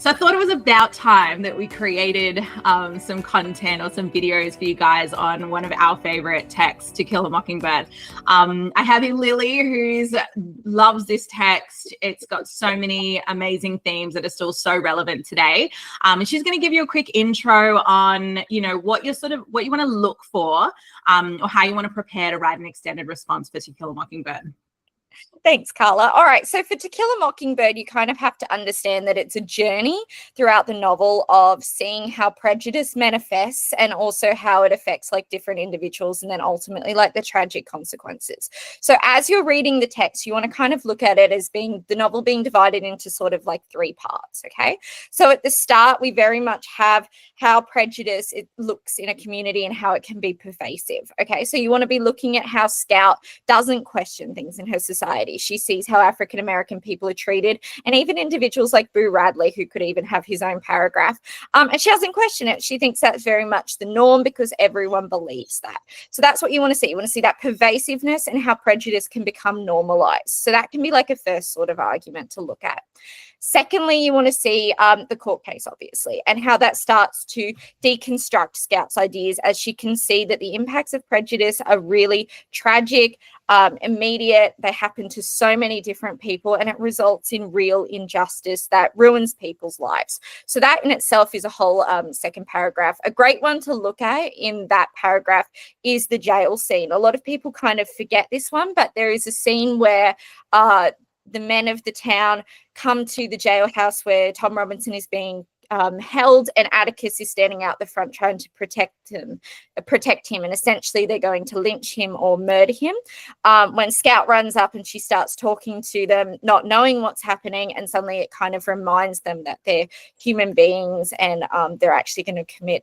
So I thought it was about time that we created some content or some videos for you guys on one of our favorite texts, To Kill a Mockingbird. I have here Lily, who loves this text. It's got so many amazing themes that are still so relevant today. And she's going to give you a quick intro on, what you want to look for, or how you want to prepare to write an extended response for To Kill a Mockingbird. Thanks, Karla. All right, so for To Kill a Mockingbird, you kind of have to understand that it's a journey throughout the novel of seeing how prejudice manifests and also how it affects like different individuals and then ultimately like the tragic consequences. So as you're reading the text, you want to kind of look at it as being the novel being divided into sort of like three parts, okay? So at the start, we very much have how prejudice it looks in a community and how it can be pervasive, okay? So you want to be looking at how Scout doesn't question things in her society. She sees how African-American people are treated, and even individuals like Boo Radley, who could even have his own paragraph. And she doesn't question it. She thinks that's very much the norm because everyone believes that. So that's what you want to see. You want to see that pervasiveness and how prejudice can become normalized. So that can be like a first sort of argument to look at. Secondly, you want to see the court case, obviously, and how that starts to deconstruct Scout's ideas as she can see that the impacts of prejudice are really tragic, immediate. They happen to so many different people, and it results in real injustice that ruins people's lives. So that in itself is a whole second paragraph. A great one to look at in that paragraph is the jail scene. A lot of people kind of forget this one, but there is a scene where the men of the town come to the jailhouse where Tom Robinson is being held, and Atticus is standing out the front trying to protect him, and essentially they're going to lynch him or murder him. When Scout runs up and she starts talking to them, not knowing what's happening, and suddenly it kind of reminds them that they're human beings and they're actually going to commit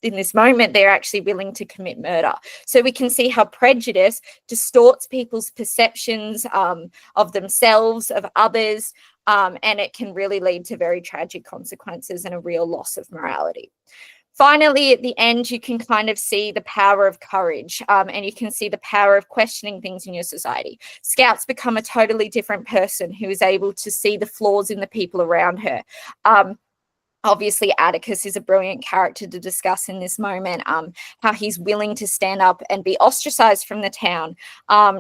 in this moment, they're actually willing to commit murder. So we can see how prejudice distorts people's perceptions of themselves, of others, and it can really lead to very tragic consequences and a real loss of morality. Finally, at the end, you can kind of see the power of courage, and you can see the power of questioning things in your society. Scout's become a totally different person who is able to see the flaws in the people around her. Obviously, Atticus is a brilliant character to discuss in this moment, how he's willing to stand up and be ostracized from the town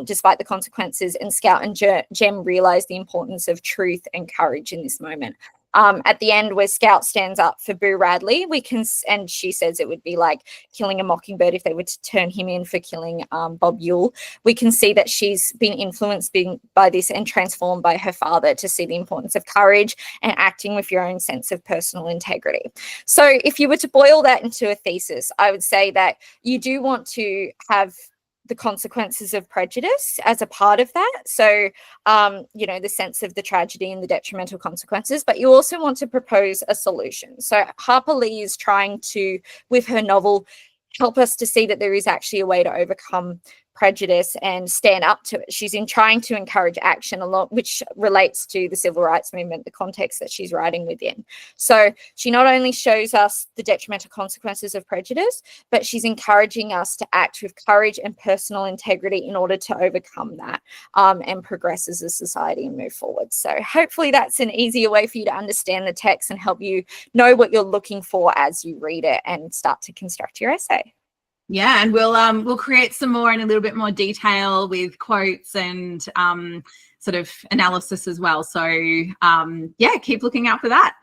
despite the consequences. And Scout and Jem realize the importance of truth and courage in this moment. At the end, where Scout stands up for Boo Radley, and she says it would be like killing a mockingbird if they were to turn him in for killing Bob Ewell. We can see that she's been influenced by this and transformed by her father to see the importance of courage and acting with your own sense of personal integrity. So if you were to boil that into a thesis, I would say that you do want to have the consequences of prejudice as a part of that. So, the sense of the tragedy and the detrimental consequences, but you also want to propose a solution. So Harper Lee is trying to, with her novel, help us to see that there is actually a way to overcome prejudice and stand up to it. She's trying to encourage action a lot, which relates to the civil rights movement, the context that she's writing within. So she not only shows us the detrimental consequences of prejudice, but she's encouraging us to act with courage and personal integrity in order to overcome that and progress as a society and move forward. So hopefully that's an easier way for you to understand the text and help you know what you're looking for as you read it and start to construct your essay. Yeah, and we'll create some more in a little bit more detail with quotes and sort of analysis as well. So yeah, keep looking out for that.